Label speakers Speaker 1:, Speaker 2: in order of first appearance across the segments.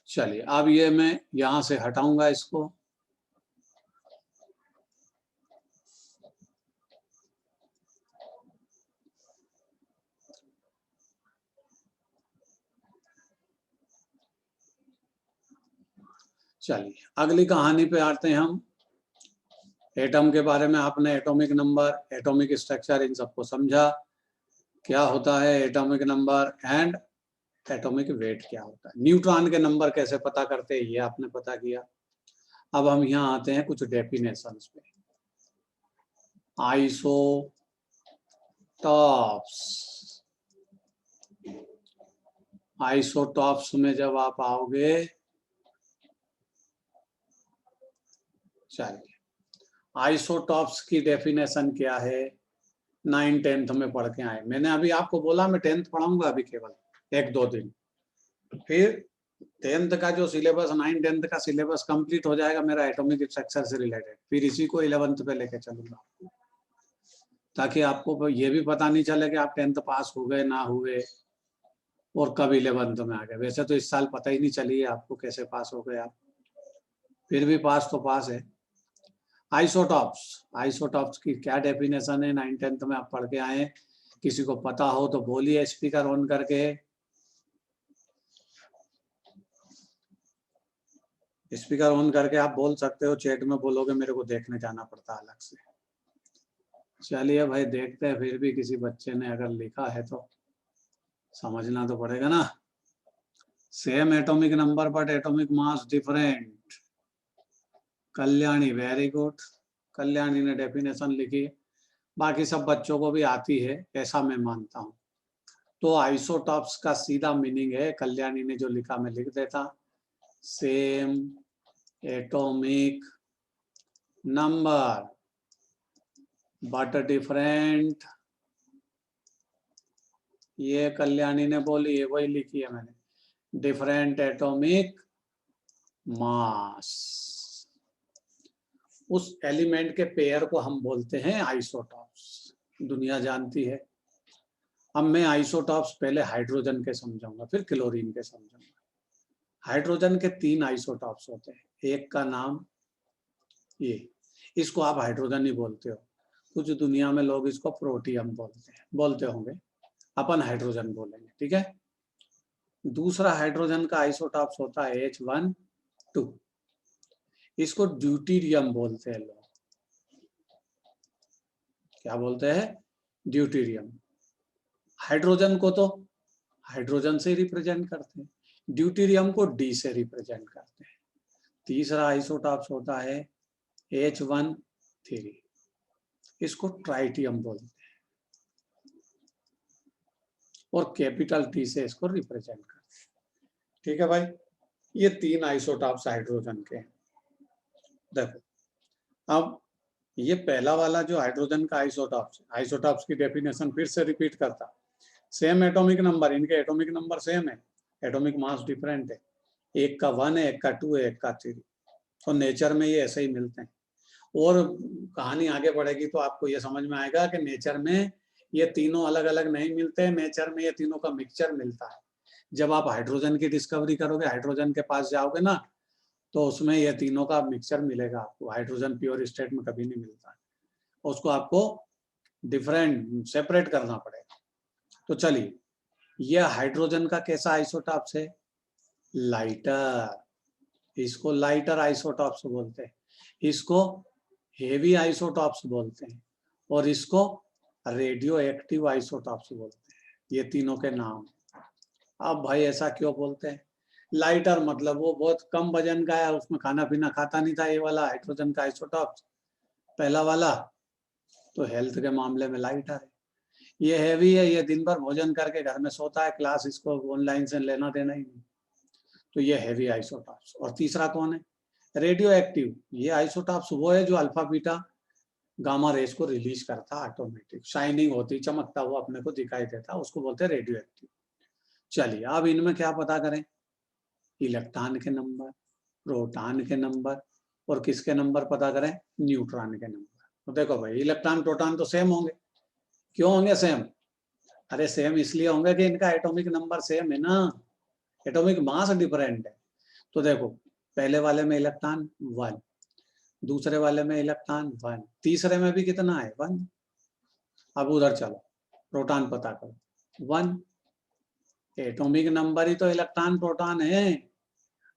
Speaker 1: चलिए अब ये मैं यहां से हटाऊंगा इसको। चलिए अगली कहानी पे आते हैं हम। एटम के बारे में आपने atomic number, atomic structure in सबको समझा, क्या होता है atomic number and atomic weight क्या होता है, न्यूट्रॉन के नंबर कैसे पता करते हैं ये आपने पता किया। अब हम यहाँ आते हैं कुछ डेफिनेशंस पे। आइसोटॉप्स, आइसोटॉप्स में जब आप आओगे, चलिए आइसोटॉप्स की डेफिनेशन क्या है, 9th-10th में पढ़ के आए। मैंने अभी आपको बोला मैं 10th पढ़ाऊंगा अभी केवल 1-2 दिन, फिर 10th का जो सिलेबस 9th-10th का सिलेबस कंप्लीट हो जाएगा मेरा एटॉमिक स्ट्रक्चर से रिलेटेड, फिर इसी को 11th पे लेके चलूंगा, ताकि आपको ये भी पता नहीं चले कि आप 10th पास हो गए ना हुए और कब 11th में आ गए। वैसे तो इस साल पता ही नहीं चली है आपको कैसे पास हो गए आप, फिर भी पास तो पास है। आइसोटॉप्स, आइसोटॉप्स की क्या डेफिनेशन है 9th-10th में आप पढ़ के आए, किसी को पता हो तो बोलिए स्पीकर ऑन करके। स्पीकर ऑन करके आप बोल सकते हो, चैट में बोलोगे मेरे को देखने जाना पड़ता अलग से। चलिए भाई देखते हैं, फिर भी किसी बच्चे ने अगर लिखा है तो समझना तो पड़ेगा ना। Same atomic number but atomic mass different. Kalyani, very good, Kalyani ने डेफिनेशन लिखी, बाकी सब बच्चों को भी आती है ऐसा मैं मानता हूँ। तो आइसोटॉप्स का सीधा मीनिंग है, कल्याणी ने जो लिखा मैं लिख देता, same atomic number but different. ये कल्याणी ने बोली है, वही लिखी है मैंने, डिफरेंट एटॉमिक मास। उस एलिमेंट के पेयर को हम बोलते हैं आइसोटॉप्स, दुनिया जानती है। अब मैं आइसोटॉप्स पहले हाइड्रोजन के समझाऊंगा फिर क्लोरीन के समझाऊंगा। हाइड्रोजन के 3 आइसोटॉप्स होते हैं, एक का नाम ये, इसको आप हाइड्रोजन ही बोलते हो, कुछ दुनिया में लोग इसको प्रोटियम बोलते होंगे, अपन हाइड्रोजन बोलेंगे, ठीक है। दूसरा हाइड्रोजन का आइसोटॉप्स होता है H12, इसको ड्यूटीरियम बोलते हैं लोग। क्या बोलते हैं? ड्यूटीरियम। हाइड्रोजन को तो हाइड्रोजन से रिप्रेजेंट करते हैं, ड्यूटीरियम को D से रिप्रेजेंट करते हैं। तीसरा आइसोटॉप्स होता है H13, इसको ट्राइटियम बोलते हैं और कैपिटल T से इसको रिप्रेजेंट करते हैं, ठीक है भाई। ये 3 आइसोटॉप्स हाइड्रोजन के हैं। देखो अब ये पहला वाला जो हाइड्रोजन का आइसोटॉप्स की डेफिनेशन फिर से रिपीट करता, सेम एटॉमिक नंबर, इनके एटॉमिक नंबर सेम है, एटॉमिक मास डिफरेंट है, एक का 1 है, एक का 2 है, एक का 3, और नेचर में ये ऐसे ही मिलते हैं। और कहानी आगे बढ़ेगी तो आपको ये समझ में आएगा कि नेचर में ये तीनों अलग अलग नहीं मिलते, नेचर में ये तीनों का मिक्सचर मिलता है। जब आप हाइड्रोजन की डिस्कवरी करोगे, हाइड्रोजन के पास जाओगे ना, तो उसमें ये तीनों का मिक्सचर मिलेगा आपको। हाइड्रोजन प्योर स्टेट में कभी नहीं मिलता है, उसको आपको डिफरेंट सेपरेट करना पड़ेगा। तो चलिए, यह हाइड्रोजन का कैसा आइसोटॉप्स है? लाइटर, इसको लाइटर आइसोटॉप्स बोलते हैं, इसको हेवी आइसोटॉप्स बोलते हैं, और इसको रेडियो एक्टिव आइसोटॉप्स बोलते हैं। ये तीनों के नाम। अब भाई ऐसा क्यों बोलते हैं? लाइटर मतलब वो बहुत कम वजन का है, उसमें खाना पीना खाता नहीं था ये वाला हाइड्रोजन का आइसोटॉप्स पहला वाला, तो हेल्थ के मामले में लाइटर है। ये हैवी है, ये दिन भर भोजन करके घर में सोता है, क्लास इसको ऑनलाइन से लेना देना ही नहीं, तो ये हैवी आइसोटॉप्स। और तीसरा कौन है? Radio active. ये आइसोटॉप्स वो है जो अल्फा बीटा गामा रेस को रिलीज करता, ऑटोमेटिक शाइनिंग होती, चमकता हुआ अपने को दिखाई देता, उसको बोलते हैं रेडियो एक्टिव। चलिए अब इनमें क्या पता करें? इलेक्ट्रॉन के नंबर, प्रोटॉन के नंबर, और किसके नंबर पता करें? न्यूट्रॉन के नंबर। तो देखो भाई, इलेक्ट्रॉन प्रोटॉन तो सेम होंगे। क्यों होंगे सेम? अरे सेम इसलिए होंगे कि इनका एटॉमिक नंबर सेम है ना, एटॉमिक मास डिफरेंट है। तो देखो पहले वाले में इलेक्ट्रॉन 1, दूसरे वाले में इलेक्ट्रॉन 1, तीसरे में भी कितना है 1। अब उधर चलो प्रोटॉन पता करो 1। एटॉमिक नंबर ही तो इलेक्ट्रॉन प्रोटॉन है।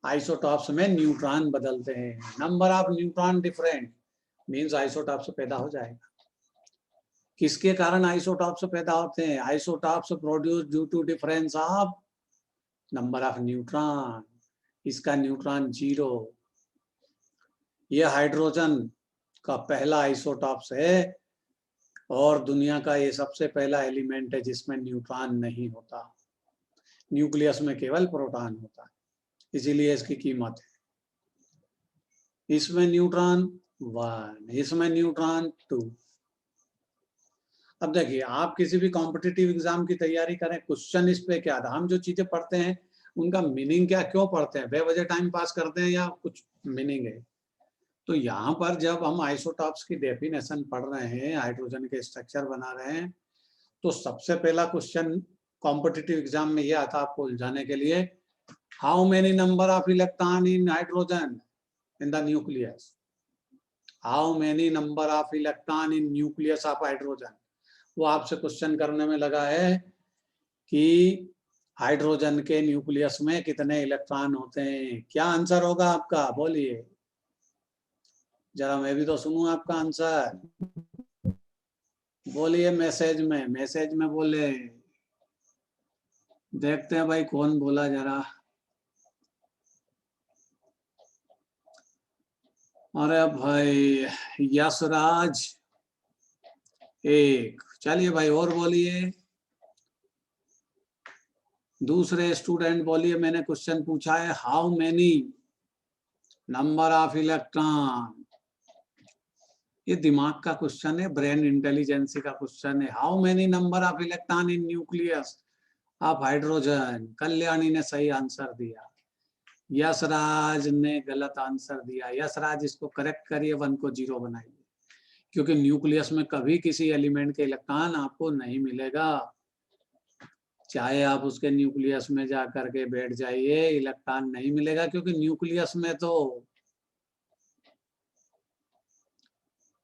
Speaker 1: आइसोटॉप्स में न्यूट्रॉन बदलते हैं, number of neutron different means isotopes पैदा हो जाएगा। किसके कारण आइसोटॉप्स पैदा होते हैं? Isotopes produce due to difference of number of neutron. इसका न्यूट्रॉन 0। ये हाइड्रोजन का पहला आइसोटॉप्स है और दुनिया का ये सबसे पहला एलिमेंट है जिसमें न्यूट्रॉन नहीं होता। न्यूक्लियस में केवल प्रोटॉन होता है, इसीलिए इसकी कीमत है। इसमें न्यूट्रॉन 1, इसमें न्यूट्रॉन 2। अब देखिए आप किसी भी कॉम्पिटिटिव एग्जाम की तैयारी करें, क्वेश्चन इस पे क्या था, हम जो चीजें पढ़ते हैं उनका मीनिंग क्या, क्यों पढ़ते हैं, बेवजह टाइम पास करते हैं या कुछ मीनिंग है। तो यहाँ पर जब हम आइसोटॉप्स की डेफिनेशन पढ़ रहे हैं, हाइड्रोजन के स्ट्रक्चर बना रहे हैं, तो सबसे पहला क्वेश्चन कॉम्पिटिटिव एग्जाम में यह आता आपको उलझाने के लिए, how many number of electron in hydrogen in the nucleus. How many number of electron in nucleus of hydrogen. वो आपसे क्वेश्चन करने में लगा है कि हाइड्रोजन के न्यूक्लियस में कितने इलेक्ट्रॉन होते हैं। क्या आंसर होगा आपका, बोलिए जरा, मैं भी तो सुनूं आपका आंसर। बोलिए मैसेज में बोले, देखते हैं भाई कौन बोला जरा। अरे भाई यशराज 1, चलिए भाई और बोलिए। दूसरे स्टूडेंट बोलिए, मैंने क्वेश्चन पूछा है how many number of electron. ये दिमाग का क्वेश्चन है, ब्रेन इंटेलिजेंसी का क्वेश्चन है। How many number of electron in nucleus of hydrogen. Kalyani ने सही आंसर दिया, यशराज ने गलत आंसर दिया। यशराज इसको करेक्ट करिए, 1 को 0 बनाइए, क्योंकि न्यूक्लियस में कभी किसी एलिमेंट के इलेक्ट्रॉन आपको नहीं मिलेगा। चाहे आप उसके न्यूक्लियस में जा करके बैठ जाइए, इलेक्ट्रॉन नहीं मिलेगा, क्योंकि न्यूक्लियस में तो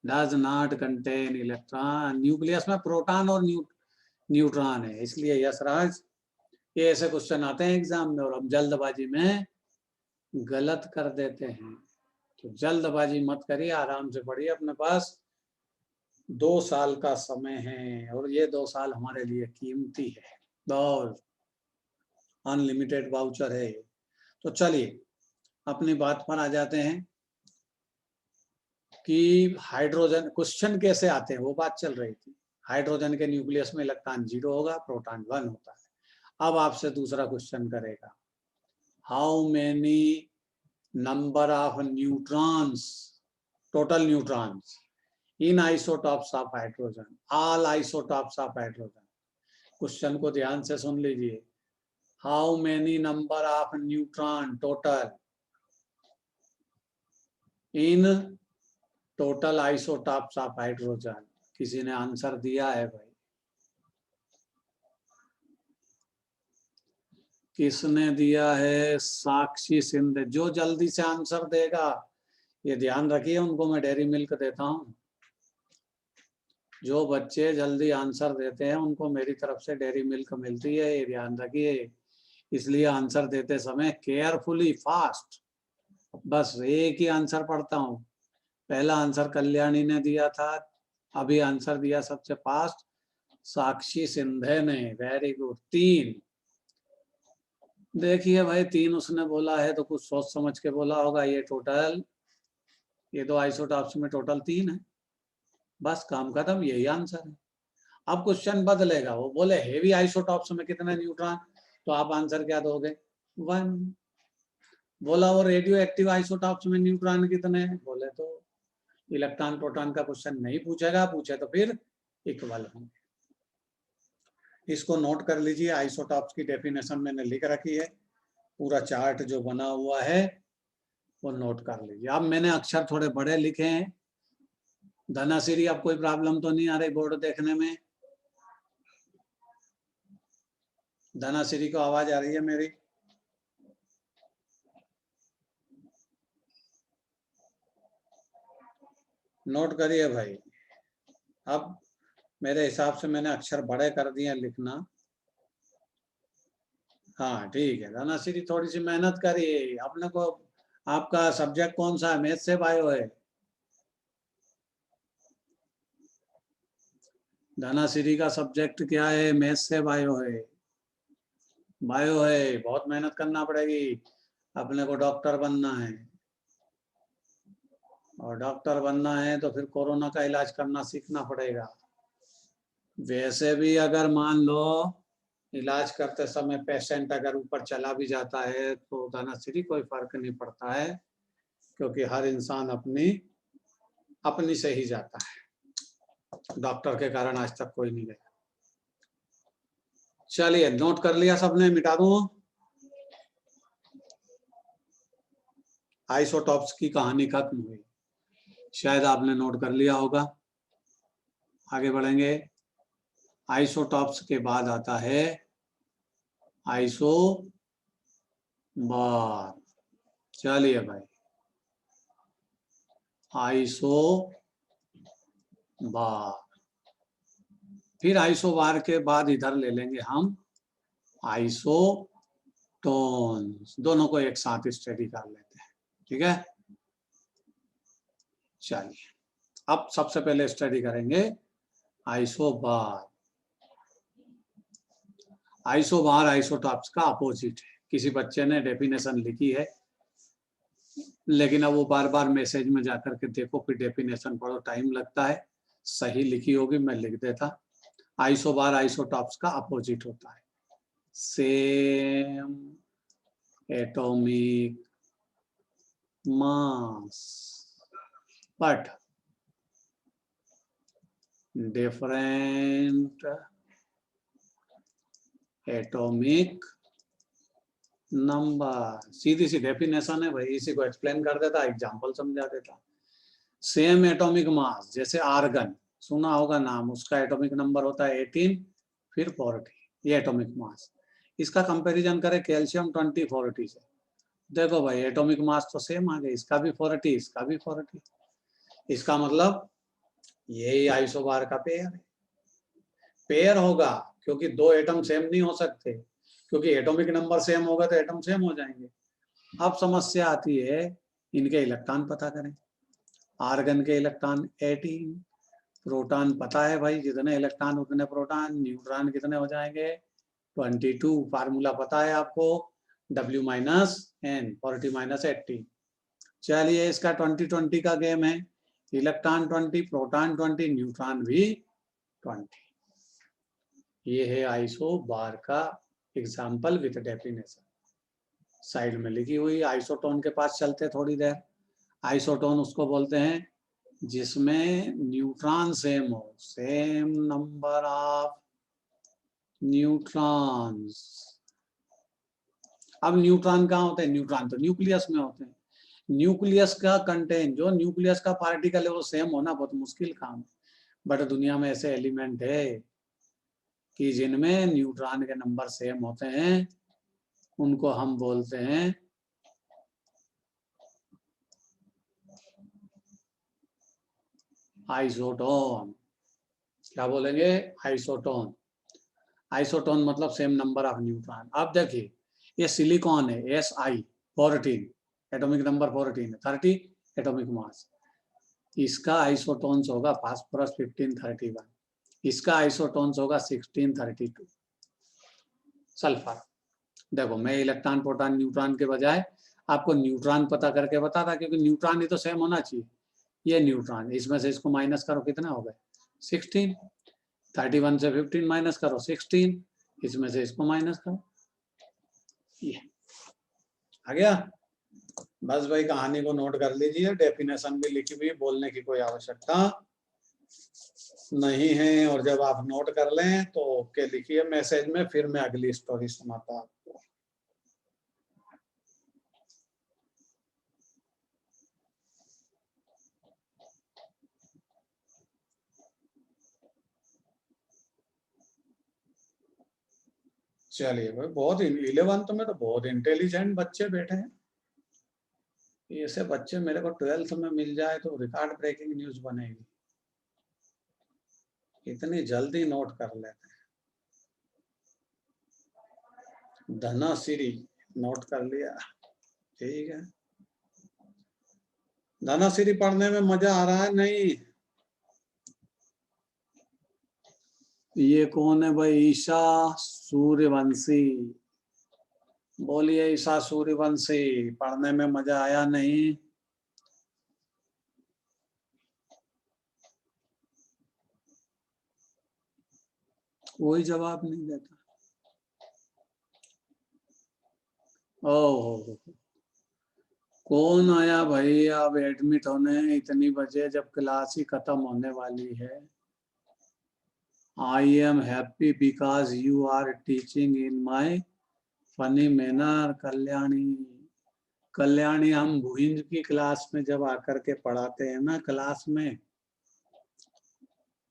Speaker 1: does not contain electron. Nucleus में प्रोटॉन और न्यूट्रॉन है। इसलिए यशराज ये ऐसे क्वेश्चन आते हैं एग्जाम में और हम जल्दबाजी में गलत कर देते हैं। तो जल्दबाजी मत करिए, आराम से पढ़िए। अपने पास 2 साल का समय है और ये 2 साल हमारे लिए कीमती है, और अनलिमिटेड वाउचर है। तो चलिए अपनी बात पर आ जाते हैं कि हाइड्रोजन क्वेश्चन कैसे आते हैं, वो बात चल रही थी। हाइड्रोजन के न्यूक्लियस में इलेक्ट्रॉन 0 होगा, प्रोटॉन 1 होता है। अब आपसे दूसरा क्वेश्चन करेगा, how many number of neutrons, total neutrons in isotopes of hydrogen, all isotopes of hydrogen. Question को ध्यान से सुन लीजिए, how many number of neutron total in total isotopes of hydrogen. किसी ने आंसर दिया है भाई, किसने दिया है? साक्षी सिंध। जो जल्दी से आंसर देगा, ये ध्यान रखिए, उनको मैं डेयरी मिल्क देता हूँ। जो बच्चे जल्दी आंसर देते हैं उनको मेरी तरफ से डेयरी मिल्क मिलती है, ये ध्यान रखिए। इसलिए आंसर देते समय केयरफुली, फास्ट। बस एक ही आंसर पढ़ता हूँ। पहला आंसर कल्याणी ने दिया था, अभी आंसर दिया सबसे फास्ट साक्षी सिंधे ने। Very good. 3 देखिए भाई, 3 उसने बोला है तो कुछ सोच समझ के बोला होगा। ये टोटल, ये 2 आइसोटॉप्स में टोटल 3 है। बस काम खत्म, यही आंसर है। अब क्वेश्चन बदलेगा, वो बोले हेवी आइसोटॉप्स में कितने न्यूट्रॉन, तो आप आंसर क्या दोगे? 1। बोला वो रेडियो एक्टिव आइसोटॉप्स में न्यूट्रॉन कितने हैं, बोले तो इलेक्ट्रॉन प्रोटॉन का क्वेश्चन नहीं पूछेगा, पूछे तो फिर इक्वल होंगे। इसको नोट कर लीजिए, आइसोटॉप्स की डेफिनेशन मैंने लिख रखी है, पूरा चार्ट जो बना हुआ है वो नोट कर लीजिए। अब मैंने अक्षर थोड़े बड़े लिखे हैं। धनाश्री, अब कोई प्रॉब्लम तो नहीं आ रही बोर्ड देखने में? धनाश्री को आवाज आ रही है मेरी? नोट करिए भाई। अब मेरे हिसाब से मैंने अक्षर बड़े कर दिए लिखना। हाँ ठीक है धनाश्री, थोड़ी सी मेहनत करिए अपने को। आपका सब्जेक्ट कौन सा है, मैथ से बायो है? धनाश्री का सब्जेक्ट क्या है, मैथ से बायो है? बायो है, बहुत मेहनत करना पड़ेगी। अपने को डॉक्टर बनना है, और डॉक्टर बनना है तो फिर कोरोना का इलाज करना सीखना पड़ेगा। वैसे भी अगर मान लो इलाज करते समय पेशेंट अगर ऊपर चला भी जाता है तो धनाश्री कोई फर्क नहीं पड़ता है, क्योंकि हर इंसान अपनी अपनी से ही जाता है। डॉक्टर के कारण आज तक कोई नहीं गया। चलिए नोट कर लिया सबने, मिटा दूं? आइसोटॉप्स की कहानी खत्म हुई, शायद आपने नोट कर लिया होगा। आगे बढ़ेंगे। आइसोटॉप्स के बाद आता है आइसो बार। चलिए भाई, आइसो बार। फिर आइसो बार के बाद इधर ले लेंगे हम आइसोटोन्स। दोनों को एक साथ स्टडी कर लेते हैं, ठीक है? चलिए अब सबसे पहले स्टडी करेंगे आइसोबार। आइसोबार आइसोटॉप्स का अपोजिट है। किसी बच्चे ने डेफिनेशन लिखी है, लेकिन अब वो बार बार मैसेज में जाकर के देखो, फिर डेफिनेशन पढ़ो, टाइम लगता है। सही लिखी होगी मैं लिख देता। आइसोबार आइसोटॉप्स का अपोजिट होता है। Same atomic mass but different atomic number. सीधी सी डेफिनेशन है भाई, इसी को एक्सप्लेन कर देता, एग्जांपल समझा देता। सेम एटॉमिक मास, जैसे आर्गन सुना होगा नाम, उसका एटॉमिक नंबर होता है 18 फिर 40, ये एटॉमिक मास। इसका कंपैरिजन करें कैल्शियम 20 40 से, देखो भाई एटॉमिक मास तो सेम आ गया, इसका भी 40 इसका भी 40। इसका मतलब यही आइसोबार का पेयर है। पेयर होगा क्योंकि दो एटम सेम नहीं हो सकते, क्योंकि एटॉमिक नंबर सेम होगा तो एटम सेम हो जाएंगे। अब समस्या आती है, इनके इलेक्ट्रॉन पता करें। आर्गन के इलेक्ट्रॉन 18, प्रोटॉन पता है भाई, जितने इलेक्ट्रॉन उतने प्रोटॉन, न्यूट्रॉन कितने हो जाएंगे 22। फार्मूला पता है आपको, W माइनस एन 40 माइनस 80। चलिए इसका 20-20 का गेम है, इलेक्ट्रॉन 20 प्रोटॉन 20 न्यूट्रॉन भी 20। ये है आइसो बार का एग्जाम्पल विथ डेफिनेशन, साइड में लिखी हुई। आइसोटोन के पास चलते थोड़ी देर। आइसोटोन उसको बोलते हैं जिसमें न्यूट्रॉन सेम हो, सेम नंबर ऑफ न्यूट्रॉन्स। अब न्यूट्रॉन कहाँ होते हैं, न्यूट्रॉन तो न्यूक्लियस में होते हैं। न्यूक्लियस का कंटेंट, जो न्यूक्लियस का पार्टिकल है वो सेम होना बहुत मुश्किल काम है, बट दुनिया में ऐसे एलिमेंट है कि जिनमें न्यूट्रॉन के नंबर सेम होते हैं, उनको हम बोलते हैं आइसोटोन। क्या बोलेंगे, आइसोटोन। आइसोटोन मतलब सेम नंबर ऑफ न्यूट्रॉन। अब देखिए ये सिलिकॉन है, Si 14, एटॉमिक नंबर 14 है, 30 एटॉमिक मास। इसका आइसोटोन्स होगा फास्फोरस 1531, इसका आइसोटोन्स होगा 1632। सल्फर। देखो मैं इलेक्ट्रॉन प्रोटॉन न्यूट्रॉन के बजाय आपको न्यूट्रॉन पता करके बता था, क्योंकि न्यूट्रॉन ही तो सेम होना चाहिए। ये न्यूट्रॉन, इसमें से इसको माइनस करो, कितना हो गए 16। 31 से 15 माइनस करो 16, इसमें से इसको माइनस करो, ये आ गया। बस भाई कहानी को नोट कर लीजिए, डेफिनेशन भी लिखी हुई, बोलने की कोई आवश्यकता नहीं है। और जब आप नोट कर लें तो ओके लिखिए मैसेज में, फिर मैं अगली स्टोरी सुनाता आपको। चलिए भाई, बहुत 11th में तो बहुत इंटेलिजेंट बच्चे बैठे हैं। ऐसे बच्चे मेरे को 12th में मिल जाए तो रिकॉर्ड ब्रेकिंग न्यूज बनेगी, इतनी जल्दी नोट कर लेते हैं। धनासिरी नोट कर लिया, ठीक है। धनासिरी पढ़ने में मजा आ रहा है नहीं? ये कौन है भाई? ईशा सूर्यवंशी। बोलिए ईशा सूर्यवंशी, पढ़ने में मजा आया नहीं? कोई जवाब नहीं देता। ओह, कौन आया भाई अब एडमिट होने इतनी बजे जब क्लास ही खत्म होने वाली है? I am happy because you are teaching in my funny manner. Kalyani, Kalyani हम भुइंज की क्लास में जब आकर के पढ़ाते हैं ना क्लास में,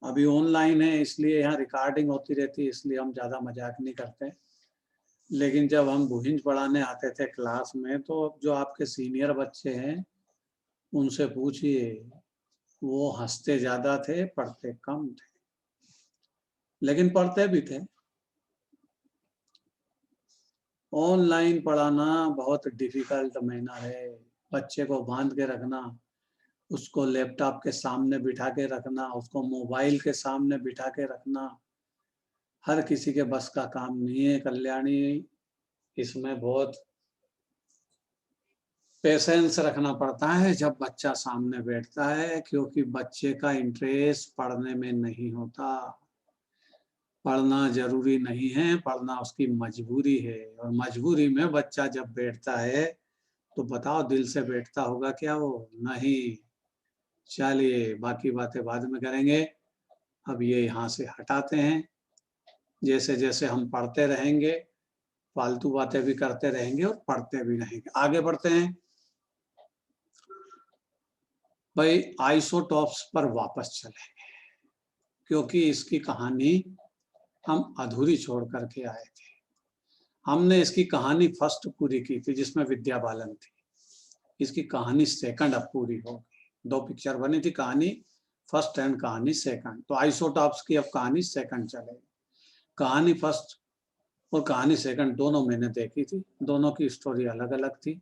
Speaker 1: अभी ऑनलाइन है इसलिए यहाँ रिकॉर्डिंग होती रहती है, इसलिए हम ज्यादा मजाक नहीं करते। लेकिन जब हम भुइंज पढ़ाने आते थे क्लास में, तो जो आपके सीनियर बच्चे हैं उनसे पूछिए, वो हंसते ज्यादा थे, पढ़ते कम थे, लेकिन पढ़ते भी थे। ऑनलाइन पढ़ाना बहुत डिफिकल्ट मैनर है। बच्चे को बांध के रखना, उसको लैपटॉप के सामने बिठा के रखना, उसको मोबाइल के सामने बिठा के रखना, हर किसी के बस का काम नहीं है कल्याणी। इसमें बहुत पेशेंस रखना पड़ता है जब बच्चा सामने बैठता है, क्योंकि बच्चे का इंटरेस्ट पढ़ने में नहीं होता। पढ़ना जरूरी नहीं है, पढ़ना उसकी मजबूरी है, और मजबूरी में बच्चा जब बैठता है तो बताओ दिल से बैठता होगा क्या वो? नहीं। चलिए बाकी बातें बाद में करेंगे, अब ये यहाँ से हटाते हैं। जैसे जैसे हम पढ़ते रहेंगे फालतू बातें भी करते रहेंगे और पढ़ते भी रहेंगे। आगे बढ़ते हैं भाई, आइसोटॉप्स पर वापस चलेंगे, क्योंकि इसकी कहानी हम अधूरी छोड़ करके आए थे। हमने इसकी कहानी फर्स्ट पूरी की थी जिसमें विद्या बालन थी, इसकी कहानी सेकंड अब पूरी होगी। 2 पिक्चर बनी थी, कहानी फर्स्ट एंड कहानी सेकंड। तो आइसोटॉप्स की अब कहानी सेकंड चलेगी। कहानी फर्स्ट और कहानी सेकंड दोनों मैंने देखी थी, दोनों की स्टोरी अलग अलग थी,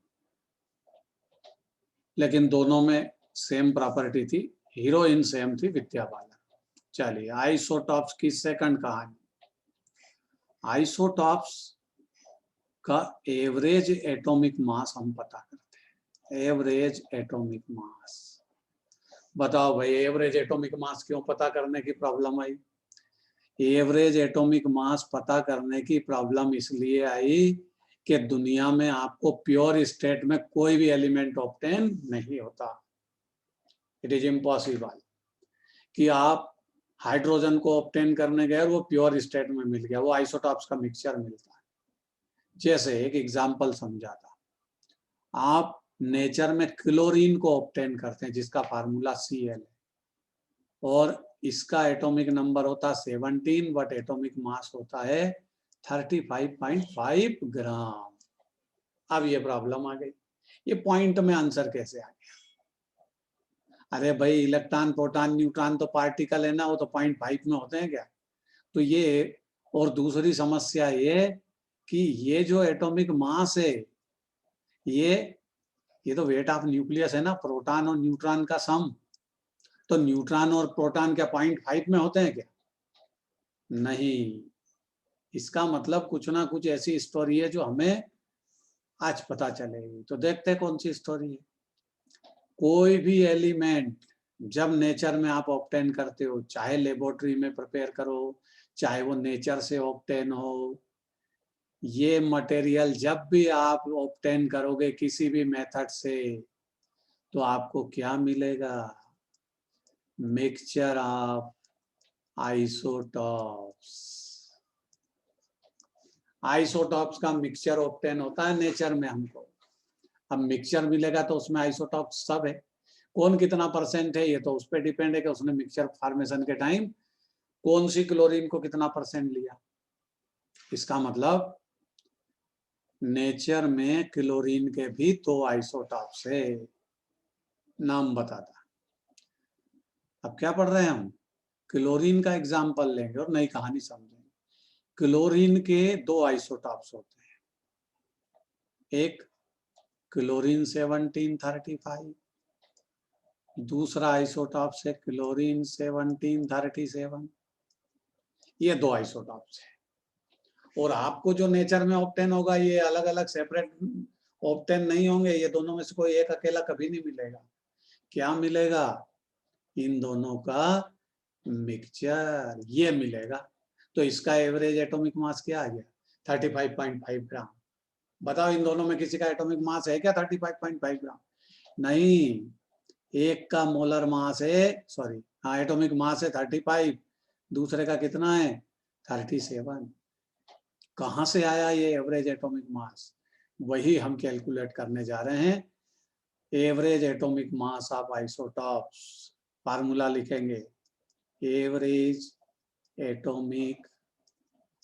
Speaker 1: लेकिन दोनों में सेम प्रॉपर्टी थी, हीरोइन सेम थी, विद्या बालन। चलिए आइसोटॉप्स की सेकंड कहानी। आइसोटॉप्स का एवरेज एटॉमिक मास हम पता करते हैं। एवरेज एटॉमिक मास, बताओ भाई एवरेज एटॉमिक मास क्यों पता करने की प्रॉब्लम आई? एवरेज एटॉमिक मास पता करने की प्रॉब्लम इसलिए आई कि दुनिया में आपको प्योर स्टेट में कोई भी एलिमेंट ऑब्टेन नहीं होता। इट इज इम्पॉसिबल कि आप हाइड्रोजन को ऑब्टेन करने गए और वो प्योर स्टेट में मिल गया, वो आइसोटॉप्स का मिक्सचर मिलता है। जैसे एक एग्जाम्पल समझाता, आप नेचर में क्लोरीन को ऑब्टेन करते हैं जिसका फार्मूला Cl है, और इसका एटॉमिक नंबर होता है 17, बट एटॉमिक मास होता है 35.5 ग्राम। अब ये प्रॉब्लम आ गई, ये पॉइंट में आंसर कैसे आ गया? अरे भाई इलेक्ट्रॉन प्रोटॉन न्यूट्रॉन तो पार्टिकल है ना, वो तो 0.5 में होते हैं क्या? तो ये, और दूसरी समस्या ये कि ये जो एटॉमिक मास है, ये तो वेट ऑफ न्यूक्लियस है ना, प्रोटॉन और न्यूट्रॉन का सम। तो न्यूट्रॉन और प्रोटॉन क्या 0.5 में होते हैं क्या? नहीं। इसका मतलब कुछ ना कुछ ऐसी स्टोरी है जो हमें आज पता चलेगी। तो देखते हैं कौन सी स्टोरी है। कोई भी एलिमेंट जब नेचर में आप ऑब्टेन करते हो, चाहे लेबोरेटरी में प्रिपेयर करो, चाहे वो नेचर से ऑब्टेन हो, ये मटेरियल जब भी आप ऑब्टेन करोगे किसी भी मेथड से, तो आपको क्या मिलेगा? Mixture of isotopes. आइसोटॉप्स का मिक्सचर ऑब्टेन होता है नेचर में हमको। अब मिक्सचर मिलेगा तो उसमें आइसोटॉप्स सब है, कौन कितना परसेंट है ये तो उस पर डिपेंड है कि उसने मिक्सचर फॉर्मेशन के टाइम कौन सी क्लोरीन को कितना परसेंट लिया। इसका मतलब नेचर में क्लोरीन के भी 2 आइसोटॉप्स है, नाम बताता। अब क्या पढ़ रहे हैं हम? क्लोरीन का एग्जाम्पल लेंगे और नई कहानी समझेंगे। क्लोरीन के 2 आइसोटॉप्स होते हैं, एक क्लोरीन 1735, दूसरा आइसोटॉप्स है क्लोरीन 1737। ये 2 आइसोटॉप्स है और आपको जो नेचर में ऑब्टेन होगा ये अलग अलग सेपरेट ऑब्टेन नहीं होंगे, ये दोनों में से कोई एक अकेला कभी नहीं मिलेगा। क्या मिलेगा? इन दोनों का मिक्सचर ये मिलेगा। तो इसका एवरेज एटॉमिक मास क्या आ गया? 35.5 ग्राम। बताओ इन दोनों में किसी का एटॉमिक मास है क्या 35.5 ग्राम? नहीं, एक का मोलर मास है, सॉरी हाँ एटॉमिक मास है 35, दूसरे का कितना है 37। कहाँ से आया ये एवरेज एटॉमिक मास? वही हम कैलकुलेट करने जा रहे हैं। Average atomic mass of isotopes, formula लिखेंगे, average atomic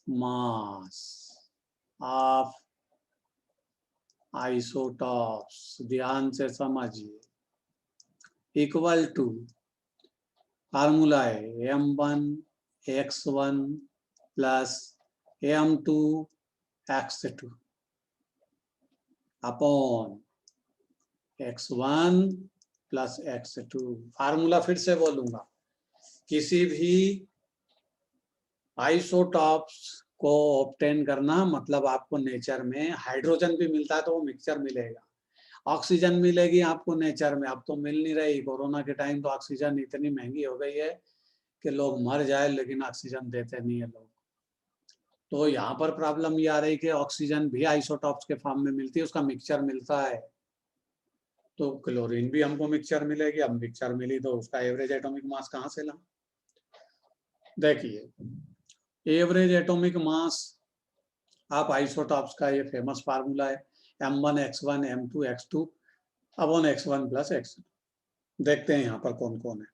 Speaker 1: mass of isotopes, ध्यान से समझिए, इक्वल टू, फार्मूला है m1x1 plus m2x2 upon x1 plus x2। Formula फिर से बोलूंगा, किसी भी आइसोटॉप्स को ऑब्टेन करना मतलब आपको नेचर में हाइड्रोजन भी मिलता है तो वो मिक्सचर मिलेगा, ऑक्सीजन मिलेगी आपको नेचर में, अब तो मिल नहीं रही। कोरोना के टाइम तो ऑक्सीजन इतनी महंगी हो गई है कि लोग मर जाए लेकिन ऑक्सीजन देते नहीं है लोग। तो यहाँ पर प्रॉब्लम ये आ रही कि ऑक्सीजन भी आइसोटॉप्स के फॉर्म में मिलती है, उसका मिक्सचर मिलता है। तो क्लोरीन भी हमको मिक्सचर मिलेगी, अब मिक्सचर मिली तो उसका एवरेज एटॉमिक मास कहाँ से ला? देखिए, एवरेज एटॉमिक मास आप आइसोटॉप्स का ये फेमस फार्मूला है m1x1 m2x2 upon x1 plus x2। देखते हैं यहाँ पर कौन कौन है।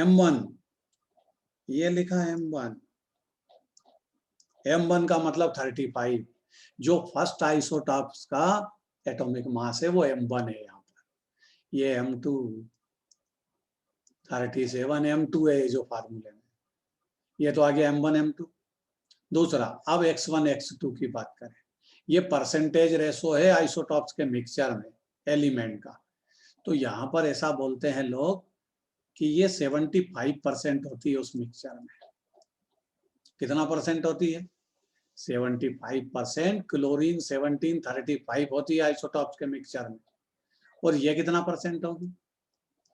Speaker 1: m1 ये लिखा है, m1 का मतलब 35, जो फर्स्ट आइसोटॉप्स का एटॉमिक मास है वो m1 है। यहाँ पर ये m2 37 m2 है जो फार्मूले में, ये तो आ गया m1 m2। दूसरा, अब x1 x2 की बात करें, ये परसेंटेज रेशो है आइसोटॉप्स के मिक्सचर में एलिमेंट का। तो यहाँ पर ऐसा बोलते हैं लोग कि ये 75% होती है उस मिक्सचर में। कितना परसेंट होती है? 75%। क्लोरीन 1735 होती है आइसोटॉप्स के मिक्सचर में, और ये कितना परसेंट होगी?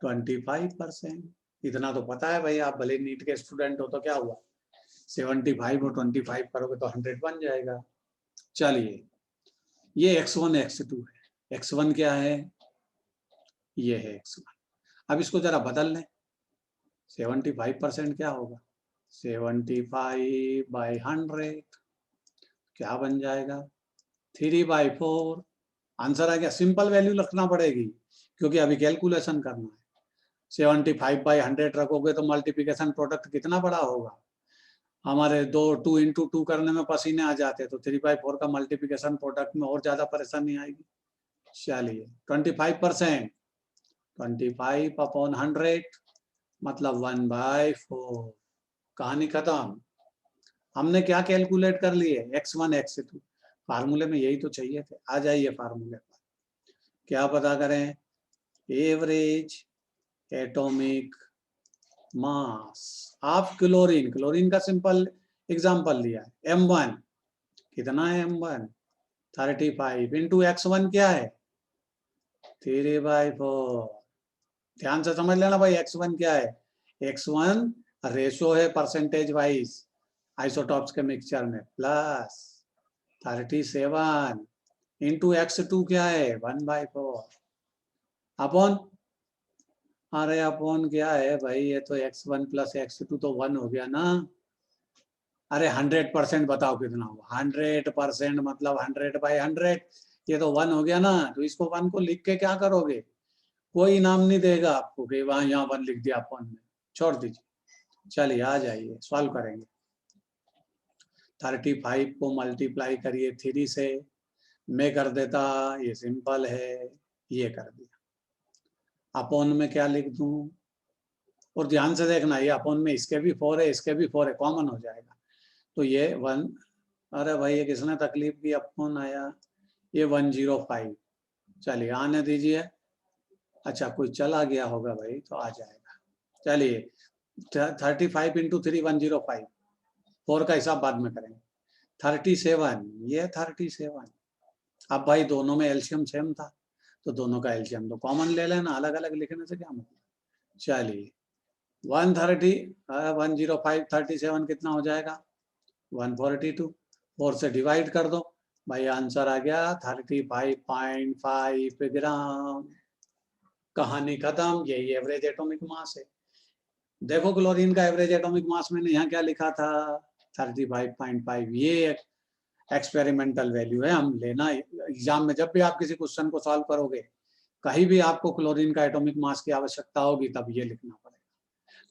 Speaker 1: 25%। इतना तो पता है भाई, आप भले नीट के स्टूडेंट हो तो क्या हुआ, 75 और 25 करोगे तो 100 बन जाएगा। चलिए, ये x1 x2 है। x1 क्या है? ये है x1। अब इसको जरा बदल लें, 75% क्या होगा? 75/100 क्या बन जाएगा? 3/4। आंसर आ गया। सिंपल वैल्यू रखना पड़ेगी क्योंकि अभी कैलकुलेशन करना है। 75/100 रखोगे तो मल्टीप्लिकेशन प्रोडक्ट कितना बड़ा होगा? हमारे 2 into 2 करने में पसीने आ जाते, तो 3/4 का मल्टीप्लिकेशन प्रोडक्ट में और ज्यादा परेशानी आएगी। चलिए, 25%, 25/100 मतलब 1/4। कहानी खत्म। हमने क्या कैलकुलेट कर लिए? x1 x2। फार्मूले में यही तो चाहिए थे। आ जाइए फार्मूले पर, क्या पता करें? Average atomic mass of chlorine, chlorine का सिंपल एग्जांपल लिया है, m1 कितना है? m1 35 इंटू x1 क्या है? 3/4। ध्यान से समझ लेना भाई, x1 क्या है? x1 रेशो है परसेंटेज वाइज आइसोटॉप्स के मिक्सचर में, प्लस 37 इंटू x2 क्या है? 1/4 अपॉन, अरे अपॉन क्या है भाई, ये तो x1 प्लस x2 तो 1 हो गया ना। अरे 100% बताओ कितना हुआ? 100% मतलब 100/100, ये तो 1 हो गया ना। तो इसको 1 को लिख के क्या करोगे? कोई नाम नहीं देगा आपको कि वहां यहाँ 1 लिख दिया अपन ने, छोड़ दीजिए। चलिए आ जाइए, सॉल्व करेंगे। 35 को मल्टीप्लाई करिए 3 से, मैं कर देता, ये सिंपल है, ये कर दिया। अपॉन में क्या लिख दूं, और ध्यान से देखना, ये अपॉन में इसके भी 4 है, इसके भी 4 है, कॉमन हो जाएगा। तो ये 1, अरे भाई ये किसने तकलीफ की, अपॉन आया, ये 105, चलिए आने दीजिए। अच्छा कोई चला गया होगा भाई, तो आ जाएगा। चलिए 35 इंटू 3 105, 4 का हिसाब बाद में करेंगे। 37, ये 37। अब भाई दोनों में एलसीएम सेम था, तो दोनों का एलसीएम तो कॉमन ले लेना, अलग अलग लिखने से क्या मतलब। चलिए 105 37 कितना हो जाएगा, 142। 4 से डिवाइड कर दो भाई, आंसर आ गया 35.5 ग्राम। कहानी खत्म, यही एवरेज एटॉमिक मास है। देखो क्लोरीन का एवरेज एटॉमिक मास मैंने यहाँ क्या लिखा था, 35.5। ये एक्सपेरिमेंटल वैल्यू है, हम लेना एग्जाम में जब भी आप किसी क्वेश्चन को सॉल्व करोगे, कहीं भी आपको क्लोरीन का एटॉमिक मास की आवश्यकता होगी, तब ये लिखना पड़ेगा।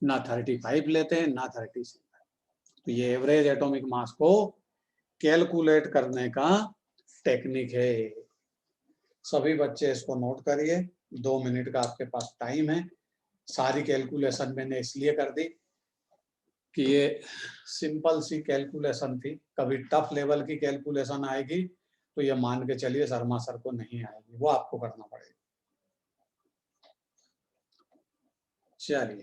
Speaker 1: ना 35 लेते हैं ना 37। तो ये एवरेज एटॉमिक मास को कैलकुलेट करने का टेक्निक है। सभी बच्चे इसको नोट करिए, 2 मिनट का आपके पास टाइम है। सारी कैलकुलेशन मैंने इसलिए कर दी कि ये सिंपल सी कैलकुलेशन थी, कभी टफ लेवल की कैलकुलेशन आएगी तो ये मान के चलिए शर्मा सर को नहीं आएगी, वो आपको करना पड़ेगा। चलिए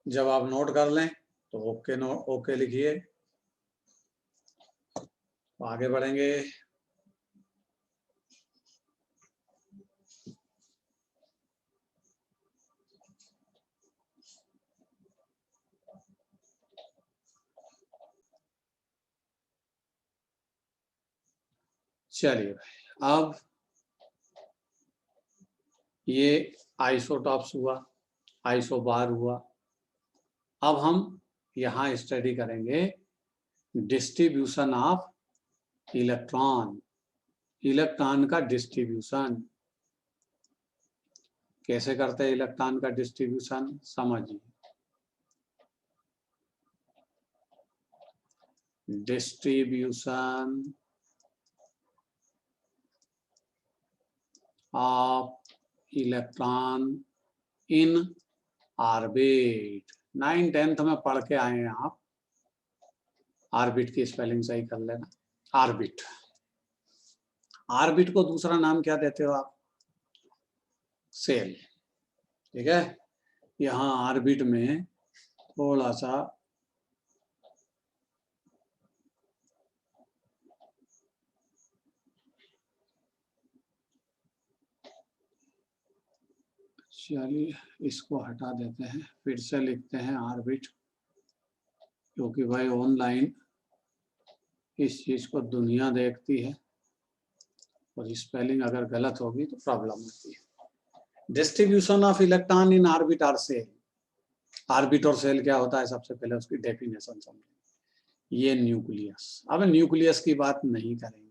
Speaker 1: जब आप नोट कर लें तो ओके लिखिए, तो आगे बढ़ेंगे। चलिए अब ये आइसोटॉप्स हुआ, आइसोबार हुआ। अब हम यहाँ स्टडी करेंगे डिस्ट्रीब्यूशन ऑफ इलेक्ट्रॉन, इलेक्ट्रॉन का डिस्ट्रीब्यूशन कैसे करते हैं, इलेक्ट्रॉन का डिस्ट्रीब्यूशन समझिए। Distribution of electron in orbit, 9th 10th में पढ़ के आए हैं आप। ऑर्बिट की स्पेलिंग सही कर लेना, ऑर्बिट। ऑर्बिट को दूसरा नाम क्या देते हो आप, सेल। ठीक है, यहाँ ऑर्बिट में थोड़ा सा चलिए इसको हटा देते हैं, फिर से लिखते हैं ऑर्बिट, क्योंकि भाई ऑनलाइन इस चीज को दुनिया देखती है और स्पेलिंग अगर गलत होगी तो प्रॉब्लम होती है। Distribution of electron in orbit और सेल। ऑर्बिट और सेल क्या होता है, सबसे पहले उसकी डेफिनेशन समझें। ये न्यूक्लियस, अब न्यूक्लियस की बात नहीं करेंगे,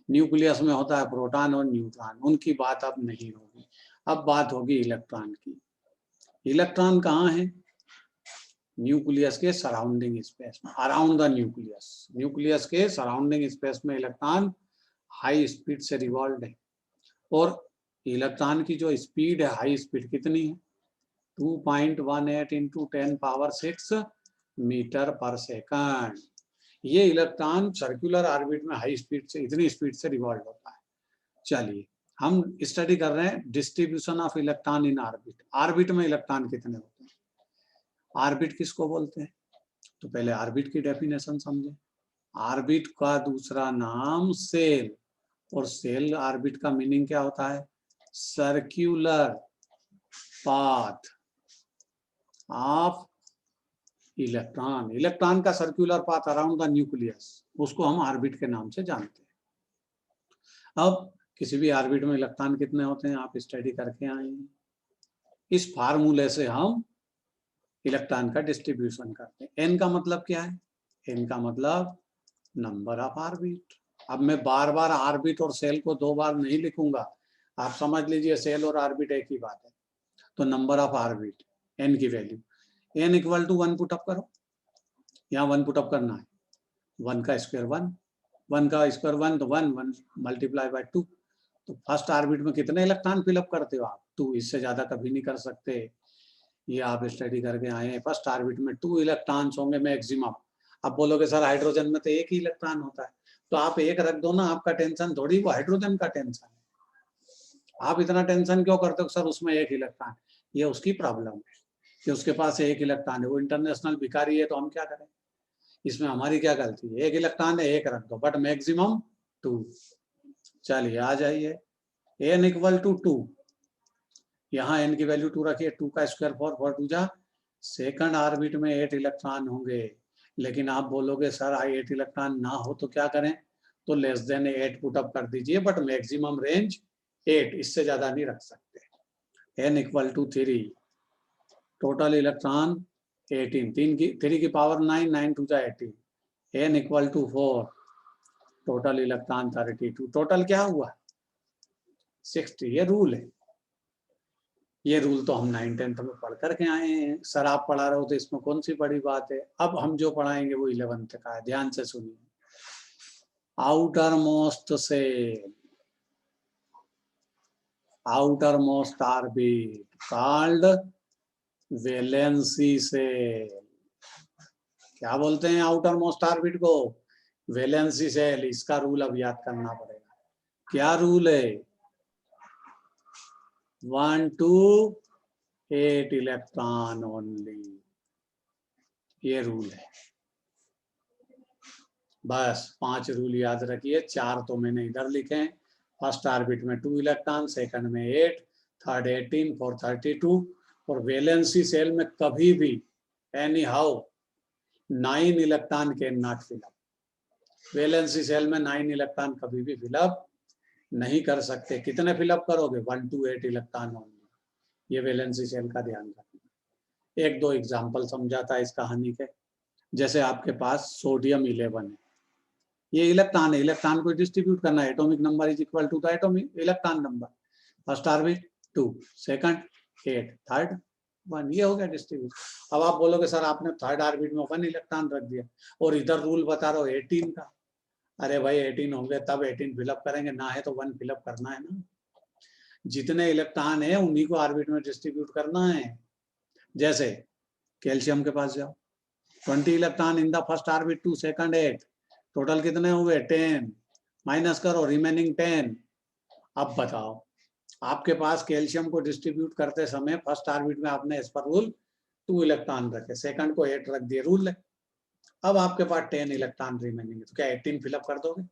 Speaker 1: न्यूक्लियस में होता है प्रोटॉन और न्यूट्रॉन, उनकी बात अब नहीं होगी। अब बात होगी इलेक्ट्रॉन की। इलेक्ट्रॉन कहाँ है, न्यूक्लियस के सराउंडिंग स्पेस में, अराउंड द न्यूक्लियस। न्यूक्लियस के सराउंडिंग स्पेस में इलेक्ट्रॉन हाई स्पीड से रिवॉल्व है, और इलेक्ट्रॉन की जो स्पीड है, हाई स्पीड कितनी है, 2.18 इंटू 10⁻⁶ मीटर पर सेकंड। ये इलेक्ट्रॉन सर्कुलर ऑर्बिट में हाई स्पीड से, इतनी स्पीड से रिवॉल्व होता है। चलिए हम स्टडी कर रहे हैं distribution of electron in orbit. Orbit में इलेक्ट्रॉन कितने होते हैं, ऑर्बिट किसको बोलते हैं, तो पहले ऑर्बिट की डेफिनेशन समझें। ऑर्बिट का दूसरा नाम सेल, और सेल ऑर्बिट का मीनिंग क्या होता है, circular path of electron. Electron का circular path around the nucleus, उसको हम ऑर्बिट के नाम से जानते हैं। अब किसी भी ऑर्बिट में इलेक्ट्रॉन कितने होते हैं आप स्टडी करके आएंगे, इस फार्मूले से हम इलेक्ट्रॉन का डिस्ट्रीब्यूशन करते हैं। एन का मतलब क्या है, एन का मतलब नंबर ऑफ ऑर्बिट। अब मैं बार बार ऑर्बिट और सेल को 2 बार नहीं लिखूंगा, आप समझ लीजिए सेल और ऑर्बिट एक ही बात है। तो नंबर ऑफ ऑर्बिट, एन की value n equal to 1 put up करो, यहाँ 1 पुटअप करना है, 1 का स्क्वायर 1, 1 का स्क्वायर 1 तो 1 1 मल्टीप्लाई बाय 2, तो फर्स्ट ऑर्बिट में कितने इलेक्ट्रॉन फिलअप करते हो आप? 2, इससे ज्यादा कभी नहीं कर सकते। ये आप स्टडी करके आए हैं, फर्स्ट ऑर्बिट में 2 इलेक्ट्रॉन्स होंगे मैक्सिमम। अब बोलोगे सर हाइड्रोजन में तो एक ही इलेक्ट्रॉन होता है, तो आप एक रख दो ना, आपका टेंशन थोड़ी वो हाइड्रोजन का टेंशन है। आप इतना टेंशन क्यों करते हो सर उसमें एक इलेक्ट्रॉन? ये उसकी प्रॉब्लम है कि उसके पास एक इलेक्ट्रॉन है, वो इंटरनेशनल भिखारी है, तो हम क्या करें? इसमें हमारी क्या गलती है? एक इलेक्ट्रॉन है, एक रख दो, बट मैक्सिमम 2। चलिए आ जाइए, n इक्वल टू 2, यहाँ n की वैल्यू 2 रखिए, 2 का स्क्वायर 4, 4 2 जा, सेकंड ऑर्बिट में 8 इलेक्ट्रॉन होंगे। लेकिन आप बोलोगे सर 8 इलेक्ट्रॉन ना हो तो क्या करें? तो लेस देन 8 पुटअप कर दीजिए, बट मैक्सिमम रेंज 8, इससे ज्यादा नहीं रख सकते। n equal to 3, total electron 18, 3 की पावर 9, 9 2 जा 18, n equal to 4, total electron 32, total क्या हुआ? 60। ये रूल है, ये रूल तो हम 9th 10th में पढ़ करके आए हैं। सर आप पढ़ा रहे हो तो इसमें कौन सी बड़ी बात है? अब हम जो पढ़ाएंगे वो 11th का है, ध्यान से सुनिए। Outermost shell, outermost orbit called valency shell. क्या बोलते हैं आउटर मोस्ट ऑर्बिट को? Valency shell. इसका रूल अब याद करना पड़ेगा। क्या रूल है? 1 to 8 इलेक्ट्रॉन ओनली, ये रूल है। बस 5 रूल याद रखिए, 4 तो मैंने इधर लिखे हैं। फर्स्ट ऑर्बिट में 2 इलेक्ट्रॉन, सेकंड में 8, थर्ड 18, फोर्थ 32, और वैलेंसी सेल में कभी भी anyhow 9 electron can not fill up. Valency shell में 9 इलेक्ट्रॉन कभी भी फिलअप नहीं कर सकते। कितने फिलअप करोगे? 1 to 8 इलेक्ट्रॉन ओनली। ये वैलेंसी सेल का ध्यान रखना। एक दो एग्जाम्पल समझाता है इस कहानी के। जैसे आपके पास सोडियम 11 है, ये इलेक्ट्रॉन है, इलेक्ट्रॉन को डिस्ट्रीब्यूट करना है। Atomic number is equal to the atomic electron number. First orbit 2, second 8, third 1, ये हो गया डिस्ट्रीब्यूट। अब आप बोलोगे सर आपने थर्ड ऑर्बिट में 1 इलेक्ट्रॉन रख दिया और इधर रूल बता रहे हो 18 का। अरे भाई 18 होंगे तब 18 फिलअप करेंगे, ना है तो 1 फिलअप करना है ना। जितने इलेक्ट्रॉन है उन्हीं को ऑर्बिट में डिस्ट्रीब्यूट करना है। जैसे कैल्शियम के पास जाओ, 20 electron in the first orbit, 2 second 8, total कितने हुए? 10, माइनस करो रिमेनिंग 10। अब बताओ आपके पास कैल्शियम को डिस्ट्रीब्यूट करते समय फर्स्ट ऑर्बिट में आपने एज पर रूल 2 इलेक्ट्रॉन रखे, सेकंड को 8 रख दिए, रूल है। अब आपके पास 10 इलेक्ट्रॉन रिमेनिंग है, तो क्या 18 फिलअप कर दोगे?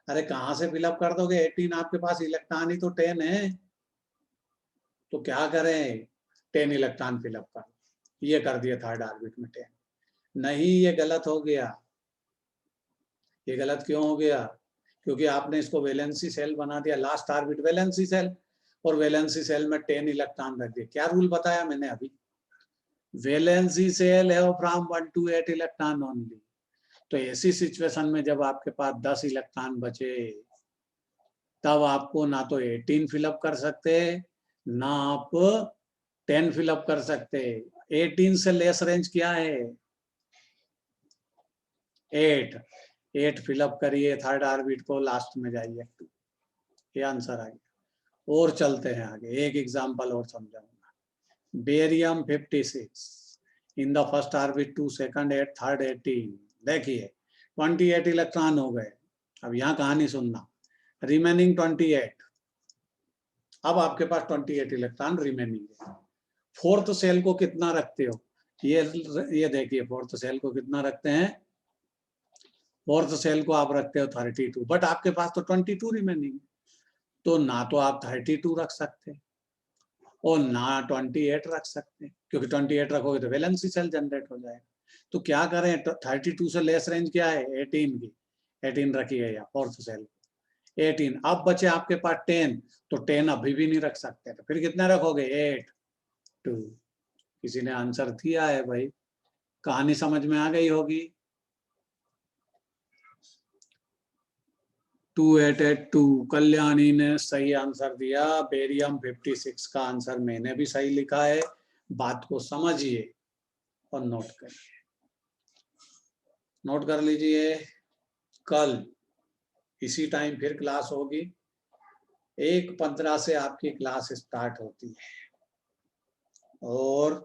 Speaker 1: अरे कहां से फिलअप कर दोगे 18? आपके पास इलेक्ट्रॉन ही तो 10 है। तो क्या करें? 10 इलेक्ट्रॉन फिलअप कर, ये कर दिए थर्ड ऑर्बिट में 10। नहीं, ये गलत हो गया। ये गलत क्यों हो गया? क्योंकि आपने इसको वैलेंसी सेल बना दिया, लास्ट ऑर्बिट वैलेंसी सेल, और वैलेंसी सेल में 10 इलेक्ट्रॉन रख दिए। क्या रूल बताया मैंने अभी? वैलेंसी सेल है फ्रॉम 1 to 8 इलेक्ट्रॉन ओनली। तो ऐसी सिचुएशन में जब आपके पास 10 इलेक्ट्रॉन बचे, तब आपको ना तो 18 फिलअप कर सकते, ना आप 10 फिलअप कर सकते। 18 से लेस रेंज क्या है? 8 फिलअप करिए थर्ड ऑर्बिट को, लास्ट में जाइए 2। ये आंसर आ गया। और चलते हैं आगे, एक एग्जांपल और समझाऊंगा। Barium 56 in the first orbit 2, second 8, third 18। देखिए 28 इलेक्ट्रॉन हो गए। अब यहाँ कहानी सुनना, रिमेनिंग 28। अब आपके पास 28 इलेक्ट्रॉन रिमेनिंग है। फोर्थ सेल को कितना रखते हो? ये देखिए फोर्थ सेल को कितना रखते हैं? फोर्थ सेल को आप रखते हो 32, बट आपके पास तो 22 रिमेनिंग। तो ना तो आप 32 रख सकते और ना 28 रख सकते, क्योंकि 28 रखोगे तो वैलेंसी सेल जनरेट हो जाएगा। तो क्या करें? 32 से लेस रेंज क्या है? 18 की। 18 रखिए या फोर्थ सेल 18। अब बचे आपके पास 10, तो 10 अभी भी नहीं रख सकते, तो फिर कितने रखोगे? 8, 2। किसी ने आंसर दिया है भाई, कहानी समझ में आ गई होगी। 2882, कल्याणी ने सही आंसर दिया। बेरियम 56 का आंसर मैंने भी सही लिखा है। बात को समझिए, और नोट करिए, नोट कर लीजिए। कल इसी टाइम फिर क्लास होगी, 1:15 से आपकी क्लास स्टार्ट होती है और